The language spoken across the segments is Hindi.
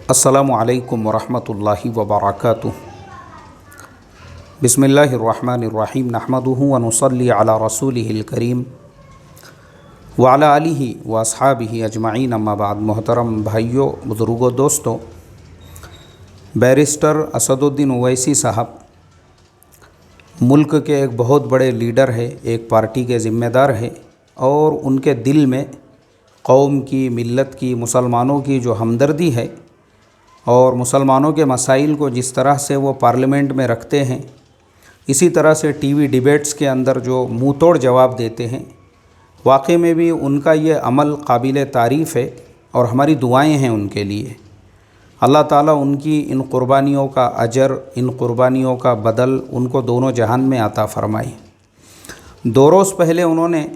अस्सलामु अलैकुम वरहमतुल्लाहि वबरकातुहू। बिस्मिल्लाहिर्रहमानिर्रहीम। नहमदुहु व नुसल्ली अला रसूलिहिल करीम व अला आलिहि व अस्हाबिहि अजमाइन, अम्मा बाद। मोहतरम भाइयों, बुज़ुर्गों, दोस्तों, बैरिस्टर असदुद्दीन ओवैसी साहब मुल्क के एक बहुत बड़े लीडर है, एक पार्टी के ज़िम्मेदार हैं, और उनके दिल में कौम की, मिल्लत की, मुसलमानों की जो हमदर्दी है और मुसलमानों के मसाइल को जिस तरह से वो पार्लियामेंट में रखते हैं, इसी तरह से टीवी डिबेट्स के अंदर जो मुँह तोड़ जवाब देते हैं, वाकई में भी उनका ये अमल काबिल तारीफ़ है और हमारी दुआएं हैं उनके लिए। अल्लाह ताला उनकी इन क़ुरबानियों का अजर, इन क़ुरबानियों का बदल उनको दोनों जहान में अता फ़रमाए। 2 रोज़ पहले उन्होंने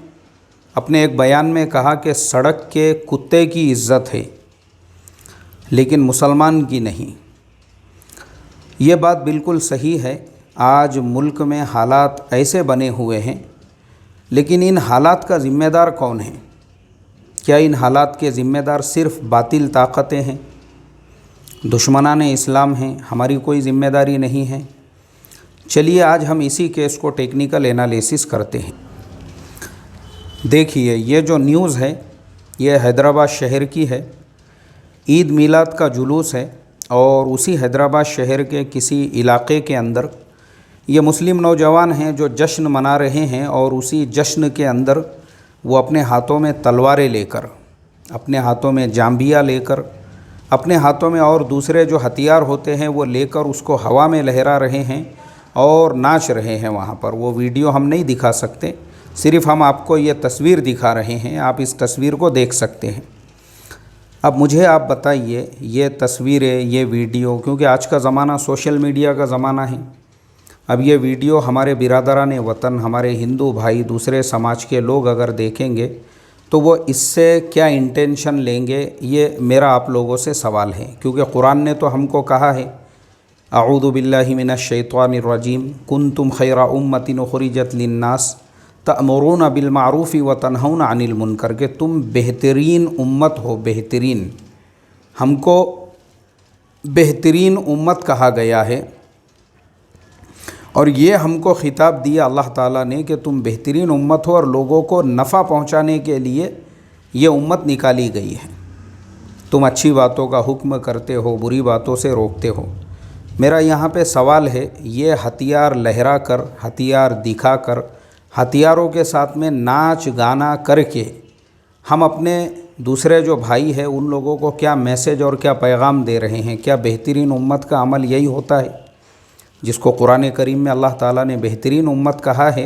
अपने एक बयान में कहा कि सड़क के कुत्ते की इज़्ज़त है लेकिन मुसलमान की नहीं। ये बात बिल्कुल सही है। आज मुल्क में हालात ऐसे बने हुए हैं, लेकिन इन हालात का ज़िम्मेदार कौन है? क्या इन हालात के ज़िम्मेदार सिर्फ़ बातिल ताकतें हैं, दुश्मनान इस्लाम हैं? हमारी कोई ज़िम्मेदारी नहीं है। चलिए आज हम इसी केस को टेक्निकल एनालिसिस करते हैं। देखिए, ये जो न्यूज़ है ये हैदराबाद शहर की है। ईद मिलाद का जुलूस है और उसी हैदराबाद शहर के किसी इलाके के अंदर ये मुस्लिम नौजवान हैं जो जश्न मना रहे हैं, और उसी जश्न के अंदर वो अपने हाथों में तलवारें लेकर, अपने हाथों में जांबिया लेकर, अपने हाथों में और दूसरे जो हथियार होते हैं वो लेकर उसको हवा में लहरा रहे हैं और नाच रहे हैं वहाँ पर। वो वीडियो हम नहीं दिखा सकते, सिर्फ़ हम आपको ये तस्वीर दिखा रहे हैं। आप इस तस्वीर को देख सकते हैं। अब मुझे आप बताइए, ये तस्वीरें, ये वीडियो, क्योंकि आज का ज़माना सोशल मीडिया का ज़माना है, अब ये वीडियो हमारे बिरादरान वतन, हमारे हिंदू भाई, दूसरे समाज के लोग अगर देखेंगे तो वो इससे क्या इंटेंशन लेंगे, ये मेरा आप लोगों से सवाल है। क्योंकि कुरान ने तो हमको कहा है, अऊज़ु बिल्लाहि मिनश शैतानिर रजीम, कुंतुम खैरा उम्मतिन उखरिजत लिन्नास तअमुरून बिल मारूफ़ व तनहौन अनिल मुनकर, के तुम बेहतरीन उम्मत हो। बेहतरीन, हमको बेहतरीन उम्मत कहा गया है और ये हमको ख़िताब दिया अल्लाह ताला ने कि तुम बेहतरीन उम्मत हो और लोगों को नफ़ा पहुँचाने के लिए ये उम्मत निकाली गई है। तुम अच्छी बातों का हुक्म करते हो, बुरी बातों से रोकते हो। मेरा यहाँ पे सवाल है, ये हथियार लहरा कर, हथियार दिखा कर, हथियारों के साथ में नाच गाना करके हम अपने दूसरे जो भाई हैं उन लोगों को क्या मैसेज और क्या पैगाम दे रहे हैं? क्या बेहतरीन उम्मत का अमल यही होता है जिसको कुरान करीम में अल्लाह ताला ने बेहतरीन उम्मत कहा है?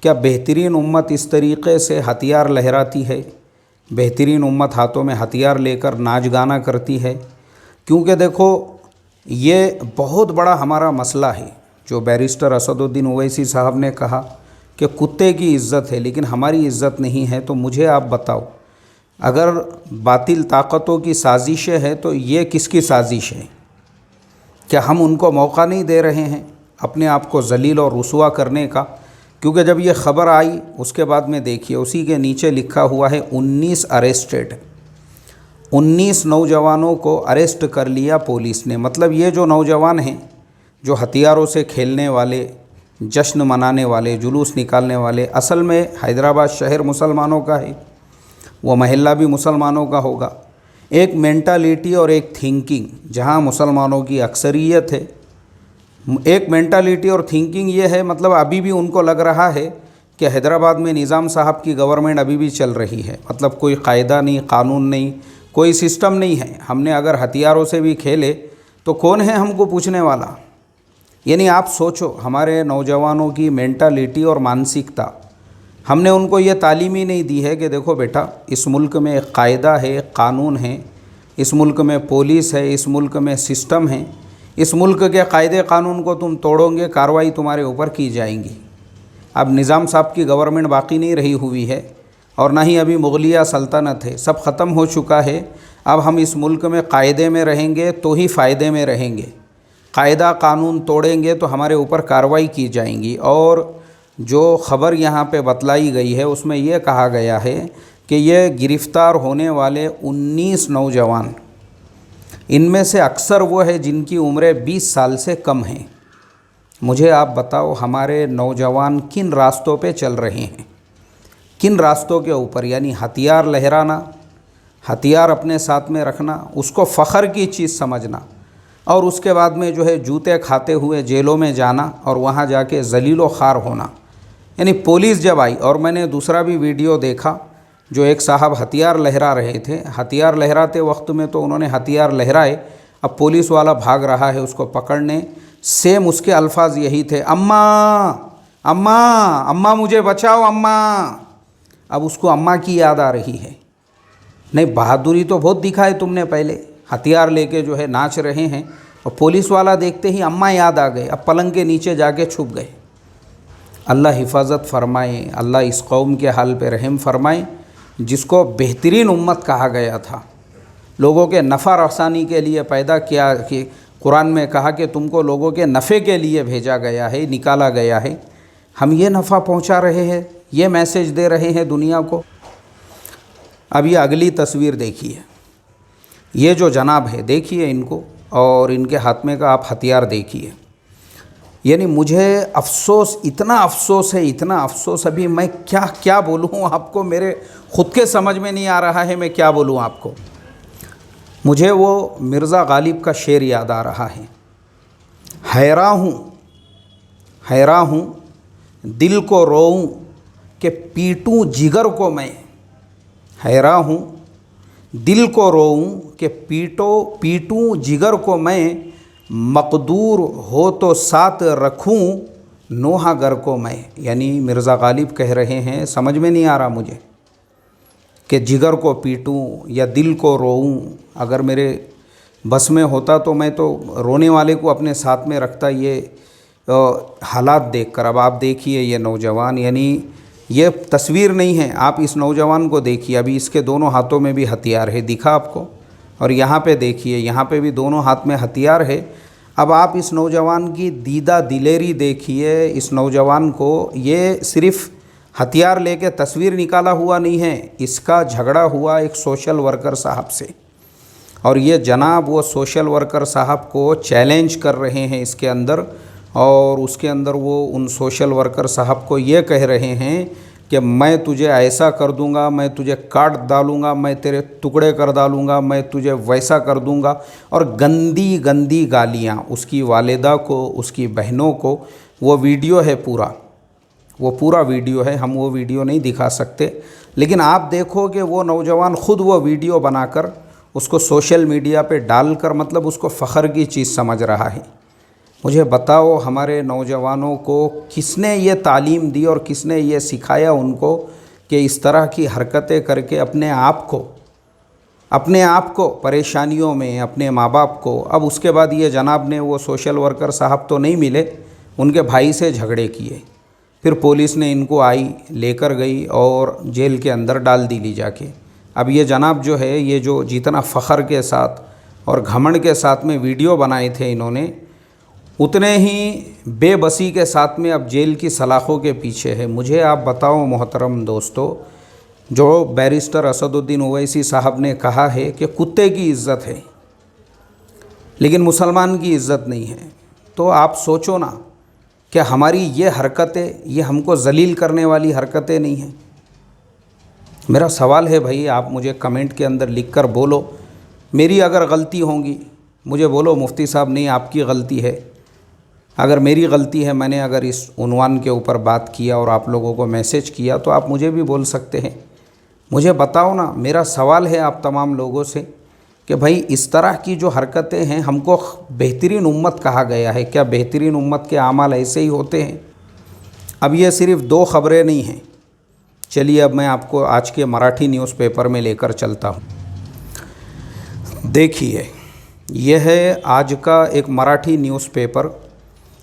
क्या बेहतरीन उम्मत इस तरीक़े से हथियार लहराती है? बेहतरीन उम्मत हाथों में हथियार लेकर नाच गाना करती है? क्योंकि देखो, ये बहुत बड़ा हमारा मसला है। जो बैरिस्टर असदुद्दीन ओवैसी साहब ने कहा कि कुत्ते की इज़्ज़त है लेकिन हमारी इज़्ज़त नहीं है, तो मुझे आप बताओ, अगर बातिल ताकतों की साजिशें हैं तो ये किसकी साजिश है? क्या हम उनको मौका नहीं दे रहे हैं अपने आप को जलील और रुसवा करने का? क्योंकि जब ये ख़बर आई उसके बाद में देखिए, उसी के नीचे लिखा हुआ है 19 अरेस्टेड, 19 नौजवानों को अरेस्ट कर लिया पुलिस ने। मतलब ये जो नौजवान हैं जो हथियारों से खेलने वाले, जश्न मनाने वाले, जुलूस निकालने वाले, असल में हैदराबाद शहर मुसलमानों का है, वो महल्ला भी मुसलमानों का होगा। एक मेंटालिटी और एक थिंकिंग जहाँ मुसलमानों की अक्सरियत है, एक मेंटालिटी और थिंकिंग ये है, मतलब अभी भी उनको लग रहा है कि हैदराबाद में निज़ाम साहब की गवर्नमेंट अभी भी चल रही है। मतलब कोई कायदा नहीं, कानून नहीं, कोई सिस्टम नहीं है। हमने अगर हथियारों से भी खेले तो कौन है हमको पूछने वाला? यानी आप सोचो, हमारे नौजवानों की मेंटालिटी और मानसिकता, हमने उनको ये तालीम ही नहीं दी है कि देखो बेटा, इस मुल्क में एक कायदा है, कानून है, इस मुल्क में पुलिस है, इस मुल्क में सिस्टम है, इस मुल्क के कायदे कानून को तुम तोड़ोगे, कार्रवाई तुम्हारे ऊपर की जाएंगी। अब निज़ाम साहब की गवर्नमेंट बाकी नहीं रही हुई है और ना ही अभी मुगलिया सल्तनत है, सब ख़त्म हो चुका है। अब हम इस मुल्क में कायदे में रहेंगे तो ही फ़ायदे में रहेंगे, कायदा कानून तोड़ेंगे तो हमारे ऊपर कार्रवाई की जाएंगी। और जो ख़बर यहाँ पे बतलाई गई है उसमें यह कहा गया है कि ये गिरफ़्तार होने वाले 19 नौजवान इनमें से अक्सर वो है जिनकी उम्रें 20 साल से कम हैं। मुझे आप बताओ हमारे नौजवान किन रास्तों पे चल रहे हैं, किन रास्तों के ऊपर? यानी हथियार लहराना, हथियार अपने साथ में रखना, उसको फ़ख्र की चीज़ समझना, और उसके बाद में जो है जूते खाते हुए जेलों में जाना और वहाँ जाके ज़लीलो ख़ार होना। यानी पुलिस जब आई, और मैंने दूसरा भी वीडियो देखा जो एक साहब हथियार लहरा रहे थे, हथियार लहराते वक्त में तो उन्होंने हथियार लहराए, अब पुलिस वाला भाग रहा है उसको पकड़ने, सेम उसके अल्फाज यही थे, अम्मा अम्मा अम्मा मुझे बचाओ अम्मा। अब उसको अम्मा की याद आ रही है। नहीं, बहादुरी तो बहुत दिखाए तुमने, पहले हथियार लेके जो है नाच रहे हैं, और पुलिस वाला देखते ही अम्मा याद आ गए, अब पलंग के नीचे जाके छुप गए। अल्लाह हिफाजत फरमाए, अल्लाह इस कौम के हाल पे रहम फरमाए जिसको बेहतरीन उम्मत कहा गया था, लोगों के नफ़ा रसानी के लिए पैदा किया, कि कुरान में कहा कि तुमको लोगों के नफ़े के लिए भेजा गया है, निकाला गया है। हम ये नफ़ा पहुंचा रहे हैं, ये मैसेज दे रहे हैं दुनिया को। अब ये अगली तस्वीर देखिए, ये जो जनाब है देखिए इनको, और इनके हाथ में का आप हथियार देखिए। यानी मुझे अफ़सोस, इतना अफ़सोस है, इतना अफ़सोस, अभी मैं क्या क्या बोलूँ आपको, मेरे ख़ुद के समझ में नहीं आ रहा है मैं क्या बोलूँ आपको। मुझे वो मिर्ज़ा गालिब का शेर याद आ रहा है, हैरान हूँ दिल को रोऊं कि पीटूं जिगर को मैं, हैरान हूँ दिल को रोऊं कि पीटूं जिगर को मैं, मकदूर हो तो साथ रखूं नोहा गर को मैं। यानी मिर्ज़ा गालिब कह रहे हैं, समझ में नहीं आ रहा मुझे कि जिगर को पीटूं या दिल को रोऊं, अगर मेरे बस में होता तो मैं तो रोने वाले को अपने साथ में रखता। ये हालात देखकर अब आप देखिए ये नौजवान, यानी ये तस्वीर नहीं है, आप इस नौजवान को देखिए, अभी इसके दोनों हाथों में भी हथियार है, दिखा आपको, और यहाँ पे देखिए, यहाँ पे भी दोनों हाथ में हथियार है। अब आप इस नौजवान की दीदा दिलेरी देखिए, इस नौजवान को ये सिर्फ़ हथियार लेके तस्वीर निकाला हुआ नहीं है, इसका झगड़ा हुआ एक सोशल वर्कर साहब से, और ये जनाब वो सोशल वर्कर साहब को चैलेंज कर रहे हैं इसके अंदर, और उसके अंदर वो उन सोशल वर्कर साहब को ये कह रहे हैं कि मैं तुझे ऐसा कर दूंगा, मैं तुझे काट डालूंगा, मैं तेरे टुकड़े कर डालूंगा, मैं तुझे वैसा कर दूंगा, और गंदी गंदी गालियाँ उसकी वालिदा को, उसकी बहनों को। वो वीडियो है पूरा, वो पूरा वीडियो है, हम वो वीडियो नहीं दिखा सकते, लेकिन आप देखो कि वो नौजवान ख़ुद वो वीडियो बनाकर उसको सोशल मीडिया पे डालकर, मतलब उसको फ़ख्र की चीज़ समझ रहा है। मुझे बताओ हमारे नौजवानों को किसने ये तालीम दी और किसने ये सिखाया उनको कि इस तरह की हरकतें करके अपने आप को परेशानियों में, अपने माँ बाप को। अब उसके बाद ये जनाब ने, वो सोशल वर्कर साहब तो नहीं मिले, उनके भाई से झगड़े किए, फिर पुलिस ने इनको आई, लेकर गई और जेल के अंदर डाल दी ले जाके। अब ये जनाब जो है, ये जो जितना फ़ख्र के साथ और घमंड के साथ में वीडियो बनाए थे इन्होंने, उतने ही बेबसी के साथ में अब जेल की सलाखों के पीछे है। मुझे आप बताओ मोहतरम दोस्तों, जो बैरिस्टर असदुद्दीन ओवैसी साहब ने कहा है कि कुत्ते की इज़्ज़त है लेकिन मुसलमान की इज़्ज़त नहीं है, तो आप सोचो ना कि हमारी ये हरकतें, ये हमको जलील करने वाली हरकतें नहीं हैं। मेरा सवाल है भाई, आप मुझे कमेंट के अंदर लिखकर बोलो, मेरी अगर गलती होंगी मुझे बोलो मुफ्ती साहब नहीं आपकी गलती है। अगर मेरी गलती है, मैंने अगर इस उन्वान के ऊपर बात किया और आप लोगों को मैसेज किया, तो आप मुझे भी बोल सकते हैं। मुझे बताओ ना, मेरा सवाल है आप तमाम लोगों से कि भाई इस तरह की जो हरकतें हैं, हमको बेहतरीन उम्मत कहा गया है, क्या बेहतरीन उम्मत के आमाल ऐसे ही होते हैं? अब ये सिर्फ़ 2 ख़बरें नहीं हैं। चलिए अब मैं आपको आज के मराठी न्यूज़पेपर में लेकर चलता हूँ। देखिए, यह है आज का एक मराठी न्यूज़पेपर,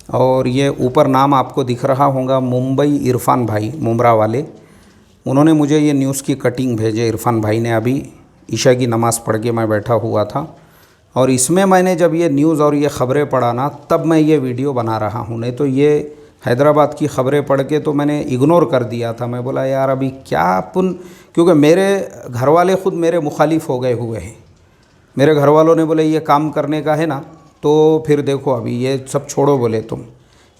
और ये ऊपर नाम आपको दिख रहा होगा, मुंबई इरफान भाई, मुमरा वाले। उन्होंने मुझे ये न्यूज़ की कटिंग भेजे, इरफान भाई ने। अभी ईशा की नमाज़ पढ़ के मैं बैठा हुआ था, और इसमें मैंने जब ये न्यूज़ और ये ख़बरें पढ़ा ना, तब मैं ये वीडियो बना रहा हूँ। नहीं तो ये हैदराबाद की ख़बरें पढ़ के तो मैंने इग्नोर कर दिया था। मैं बोला यार अभी क्या क्योंकि मेरे घर वाले ख़ुद मेरे मुखालिफ हो गए हुए हैं, मेरे घर वालों ने बोले ये काम करने का है ना, तो फिर देखो अभी ये सब छोड़ो, बोले तुम,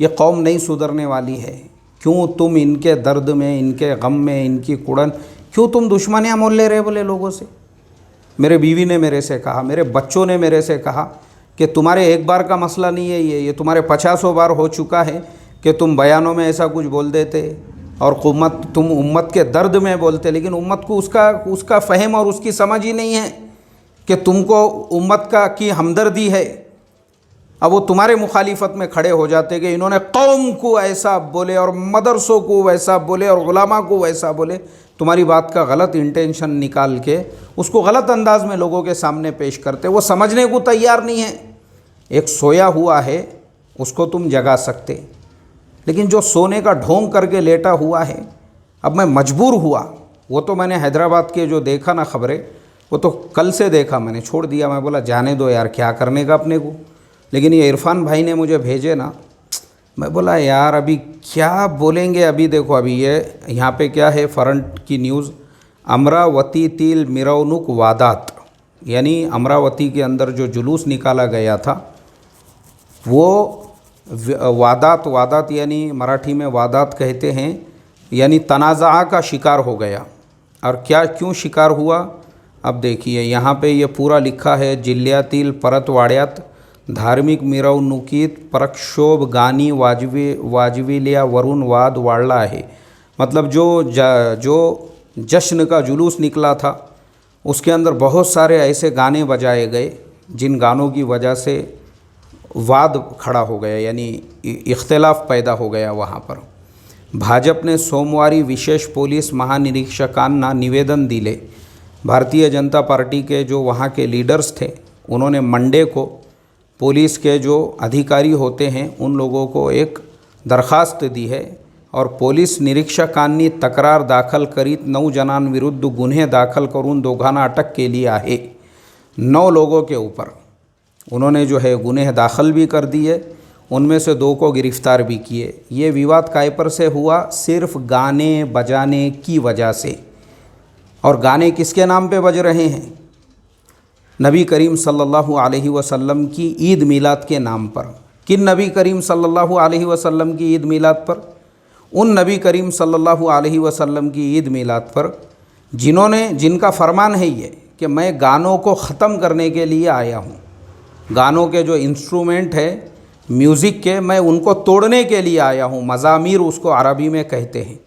ये कौम नहीं सुधरने वाली है। क्यों तुम इनके दर्द में, इनके गम में, इनकी कुड़न, क्यों तुम दुश्मनियाँ मोल ले रहे बोले लोगों से। मेरे बीवी ने मेरे से कहा, मेरे बच्चों ने मेरे से कहा कि तुम्हारे एक बार का मसला नहीं है ये तुम्हारे 50 बार हो चुका है कि तुम बयानों में ऐसा कुछ बोल देते और तुम उम्मत के दर्द में बोलते, लेकिन उम्मत को उसका फ़हम और उसकी समझ ही नहीं है कि तुमको उम्मत की हमदर्दी है। अब वो तुम्हारे मुखालिफत में खड़े हो जाते कि इन्होंने कौम को ऐसा बोले और मदरसों को वैसा बोले और उलमा को वैसा बोले। तुम्हारी बात का गलत इंटेंशन निकाल के उसको गलत अंदाज में लोगों के सामने पेश करते, वो समझने को तैयार नहीं है। एक सोया हुआ है उसको तुम जगा सकते, लेकिन जो सोने का ढोंग करके लेटा हुआ है, अब मैं मजबूर हुआ। वो तो मैंने हैदराबाद के जो देखा ना खबरें, वो तो कल से देखा, मैंने छोड़ दिया। मैं बोला जाने दो यार, क्या करने का अपने को। लेकिन ये इरफान भाई ने मुझे भेजे ना, मैं बोला यार अभी क्या बोलेंगे। अभी देखो, अभी ये यहाँ पे क्या है, फ्रंट की न्यूज़, अमरावती तिल मिरवणूक वादात, यानी अमरावती के अंदर जो जुलूस निकाला गया था वो वादात यानी मराठी में वादात कहते हैं, यानी तनाज़ा का शिकार हो गया। और क्या क्यों शिकार हुआ, अब देखिए यहाँ पे ये पूरा लिखा है। जिल्ह्यातील परतवाड्यात धार्मिक मिरवणुकीत प्रक्षोभ गाणी वाजविल्यावरून वाद वाढला आहे। मतलब जो जश्न का जुलूस निकला था उसके अंदर बहुत सारे ऐसे गाने बजाए गए जिन गानों की वजह से वाद खड़ा हो गया, यानी इख्तिलाफ पैदा हो गया वहाँ पर। भाजपने सोमवारी विशेष पोलीस महानिरीक्षकांना निवेदन दिले। भारतीय जनता पार्टी के जो वहाँ के लीडर्स थे उन्होंने मंडे को पुलिस के जो अधिकारी होते हैं उन लोगों को एक दरखास्त दी है और पोलीस निरीक्षकांनी तक्रार दाखल करीत 9 जणांविरुद्ध गुन्हे दाखल करून दोघांना अटक केली आहे। 9 लोगों के ऊपर उन्होंने जो है गुन्हे दाखल भी कर दिए, उनमें से 2 को गिरफ्तार भी किए। ये विवाद काय पर से हुआ, सिर्फ गाने बजाने की वजह से। और गाने किसके नाम पे बज रहे हैं, नबी करीम सल्लल्लाहु अलैहि वसल्लम की ईद मिलाद के नाम पर। किन नबी करीम सल्लल्लाहु अलैहि वसल्लम की ईद मिलाद पर? उन नबी करीम सल्लल्लाहु अलैहि वसल्लम की ईद मिलाद पर जिनका फरमान है ये कि मैं गानों को ख़त्म करने के लिए आया हूँ। गानों के जो इंस्ट्रूमेंट है म्यूज़िक के, मैं उनको तोड़ने के लिए आया हूँ। मज़ामीर उसको अरबी में कहते हैं।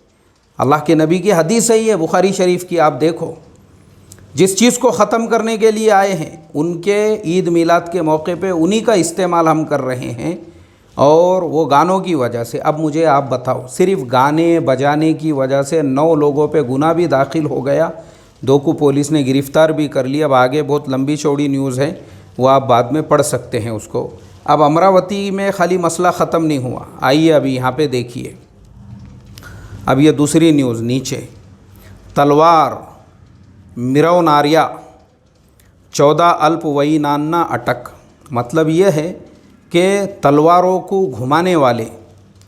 अल्लाह के नबी की हदीस है ये, बुखारी शरीफ की, आप देखो। जिस चीज़ को ख़त्म करने के लिए आए हैं उनके ईद मिलाद के मौके पे उन्हीं का इस्तेमाल हम कर रहे हैं, और वो गानों की वजह से। अब मुझे आप बताओ, सिर्फ गाने बजाने की वजह से 9 लोगों पे गुनाह भी दाखिल हो गया, 2 को पुलिस ने गिरफ़्तार भी कर लिया। अब आगे बहुत लंबी चौड़ी न्यूज़ है, वो आप बाद में पढ़ सकते हैं उसको। अब अमरावती में खाली मसला ख़त्म नहीं हुआ, आइए अभी यहाँ पे देखिए। अब ये दूसरी न्यूज़ नीचे, तलवार मिरवणार्या 14 अल्पवयीनांना अटक। मतलब ये है कि तलवारों को घुमाने वाले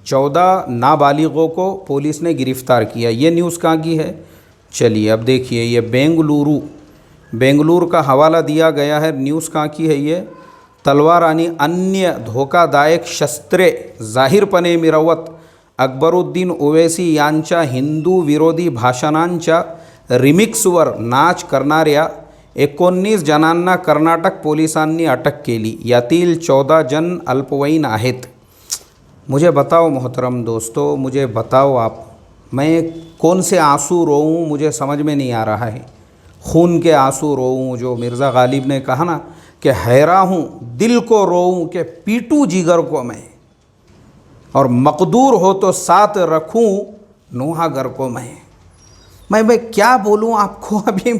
14 नाबालिगों को पुलिस ने गिरफ़्तार किया। ये न्यूज़ कहाँ की है, चलिए अब देखिए। ये बेंगलुरु का हवाला दिया गया है। न्यूज़ कहाँ की है ये, तलवार आणि अन्य धोकादायक शस्त्रे जाहीरपणे मिरवत अकबरुद्दीन ओवैसी यांच्या हिंदू विरोधी भाषणांच्या रिमिक्सवर नाच करणाऱ्या 19 जणांना कर्नाटक पोलिसांनी अटक केली। यातील 14 जन अल्पवयीन आहेत। मुझे बताओ मोहतरम दोस्तों, मुझे बताओ आप, मैं कौन से आंसू रोऊं मुझे समझ में नहीं आ रहा है। खून के आंसू रोऊं, जो मिर्ज़ा गालिब ने कहा ना कि हैरा हूँ दिल को रोऊं कि पीटूं जिगर को और मकदूर हो तो साथ रखूं नूहा घर को मैं क्या बोलूं आपको। अभी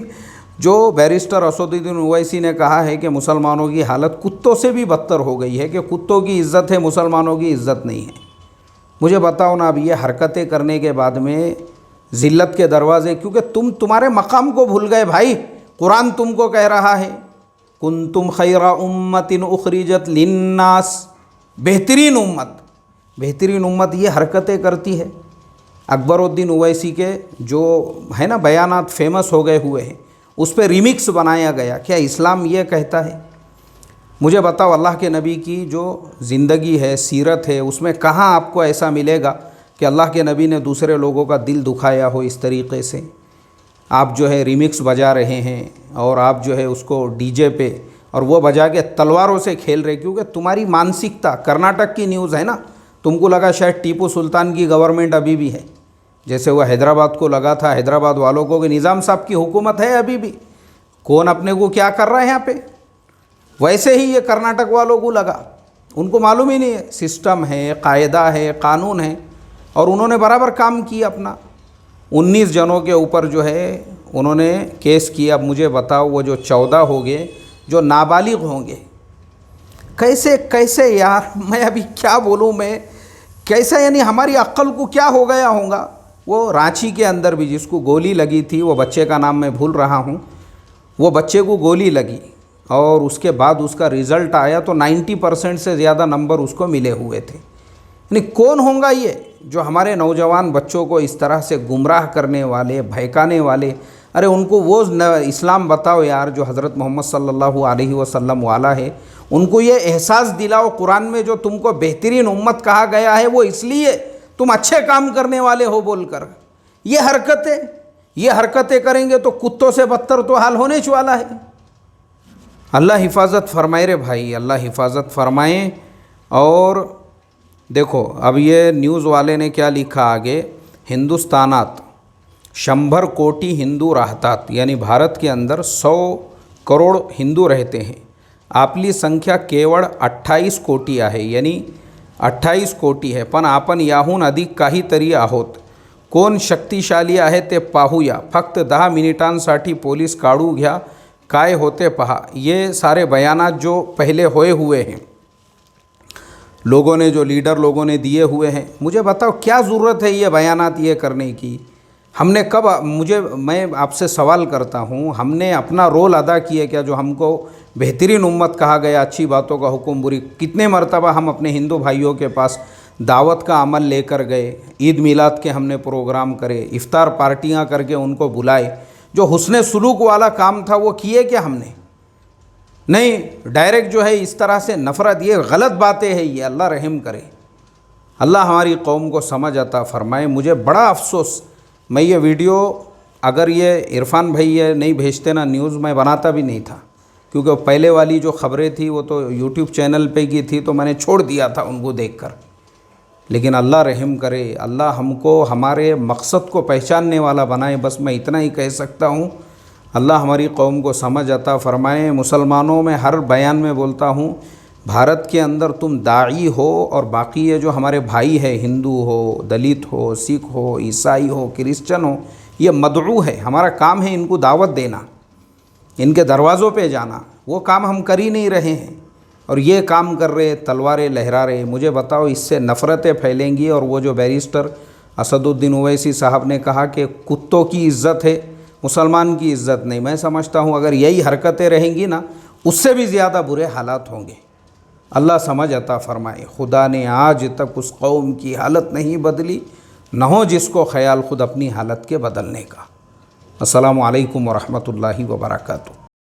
जो बैरिस्टर असदुद्दीन ओवैसी ने कहा है कि मुसलमानों की हालत कुत्तों से भी बदतर हो गई है, कि कुत्तों की इज़्ज़त है, मुसलमानों की इज़्ज़त नहीं है। मुझे बताओ ना, अब ये हरकतें करने के बाद में ज़िल्लत के दरवाज़े, क्योंकि तुम्हारे मकाम को भूल गए भाई। कुरान तुमको कह रहा है कुंतुम खैरा उम्मतिन उखरिजत लिन्नास, बेहतरीन उम्मत ये हरकतें करती है। अकबरुद्दीन ओवैसी के जो है ना बयानात फेमस हो गए हुए हैं, उस पर रिमिक्स बनाया गया। क्या इस्लाम ये कहता है? मुझे बताओ, अल्लाह के नबी की जो ज़िंदगी है, सीरत है, उसमें कहाँ आपको ऐसा मिलेगा कि अल्लाह के नबी ने दूसरे लोगों का दिल दुखाया हो इस तरीक़े से? आप जो है रिमिक्स बजा रहे हैं और आप जो है उसको डीजे पे और वो बजा के तलवारों से खेल रहे, क्योंकि तुम्हारी मानसिकता, कर्नाटक की न्यूज़ है ना, तुमको लगा शायद टीपू सुल्तान की गवर्नमेंट अभी भी है, जैसे वह हैदराबाद को लगा था, हैदराबाद वालों को कि निज़ाम साहब की हुकूमत है अभी भी, कौन अपने को क्या कर रहा है यहाँ पे, वैसे ही ये कर्नाटक वालों को लगा। उनको मालूम ही नहीं है, सिस्टम है, कायदा है, कानून है, और उन्होंने बराबर काम किया अपना। 19 जनों के ऊपर जो है उन्होंने केस किया। अब मुझे बताओ, वो जो 14 हो गए जो नाबालिग होंगे, कैसे कैसे यार, मैं अभी क्या बोलूँ, मैं कैसा, यानी हमारी अक्ल को क्या हो गया होगा। वो रांची के अंदर भी जिसको गोली लगी थी, वो बच्चे का नाम मैं भूल रहा हूँ, वो बच्चे को गोली लगी और उसके बाद उसका रिज़ल्ट आया तो 90% से ज़्यादा नंबर उसको मिले हुए थे। यानी कौन होगा ये जो हमारे नौजवान बच्चों को इस तरह से गुमराह करने वाले, भड़काने वाले? अरे उनको वो इस्लाम बताओ यार जो हज़रत मोहम्मद सल्लल्लाहु अलैहि वसल्लम वाला है। उनको ये एहसास दिलाओ, कुरान में जो तुमको बेहतरीन उम्मत कहा गया है वो इसलिए तुम अच्छे काम करने वाले हो बोलकर। ये हरकतें करेंगे तो कुत्तों से बदतर तो हाल होने वाला है। अल्लाह हिफाजत फरमाए रे भाई, अल्लाह हिफाजत फरमाए। और देखो अब ये न्यूज़ वाले ने क्या लिखा आगे, हिंदुस्तानात 100 कोटी हिंदू राहतात, यानी भारत के अंदर 100 करोड़ हिंदू रहते हैं। आपली संख्या केवळ 28 कोटी आहे, यानी 28 कोटी है, पण आपण याहून अधिक काहीतरी आहोत। कोण शक्तिशाली आहे ते पाहूया, फक्त 10 मिनिटांसाठी पोलीस काढू घ्या, काय होते पहा। ये सारे बयानात जो पहले होए हुए हैं, लोगों ने, जो लीडर लोगों ने दिए हुए हैं, मुझे बताओ क्या ज़रूरत है ये बयानात ये करने की? हमने कब, मैं आपसे सवाल करता हूँ, हमने अपना रोल अदा किया क्या? जो हमको बेहतरीन उम्मत कहा गया, अच्छी बातों का हुक्म, बुरी, कितने मरतबा हम अपने हिंदू भाइयों के पास दावत का अमल लेकर गए, ईद मिलाद के हमने प्रोग्राम करे, इफ्तार पार्टियाँ करके उनको बुलाए। जो हुस्ने सुलूक वाला काम था वो किए क्या हमने? नहीं, डायरेक्ट जो है इस तरह से नफ़रत, ये गलत बातें हैं ये। अल्लाह रहम करे, अल्लाह हमारी कौम को समझ अता फरमाए। मुझे बड़ा अफसोस, मैं ये वीडियो अगर ये इरफान भाई ये नहीं भेजते ना न्यूज़, मैं बनाता भी नहीं था, क्योंकि पहले वाली जो ख़बरें थी वो तो यूट्यूब चैनल पे की थी, तो मैंने छोड़ दिया था उनको देखकर। लेकिन अल्लाह रहम करे, अल्लाह हमको हमारे मकसद को पहचानने वाला बनाए, बस मैं इतना ही कह सकता हूँ। अल्लाह हमारी कौम को समझ अता फरमाए। मुसलमानों में हर बयान में बोलता हूँ, भारत के अंदर तुम दाई हो और बाकी ये जो हमारे भाई है, हिंदू हो, दलित हो, सिख हो, ईसाई हो, क्रिश्चन हो, ये मदऊ है, हमारा काम है इनको दावत देना, इनके दरवाज़ों पे जाना। वो काम हम कर ही नहीं रहे हैं और ये काम कर रहे, तलवारें लहरा रहे। मुझे बताओ इससे नफ़रतें फैलेंगी। और वो जो बैरिस्टर असदुद्दीन ओवैसी साहब ने कहा कि कुत्तों की इज़्ज़त है, मुसलमान की इज़्ज़त नहीं, मैं समझता हूँ अगर यही हरकतें रहेंगी ना, उससे भी ज़्यादा बुरे हालात होंगे। अल्लाह समझ अता फरमाए। खुदा ने आज तक उस कौम की हालत नहीं बदली, न हो जिसको ख्याल खुद अपनी हालत के बदलने का। अस्सलामु अलैकुम व रहमतुल्लाहि व बरकातुहू।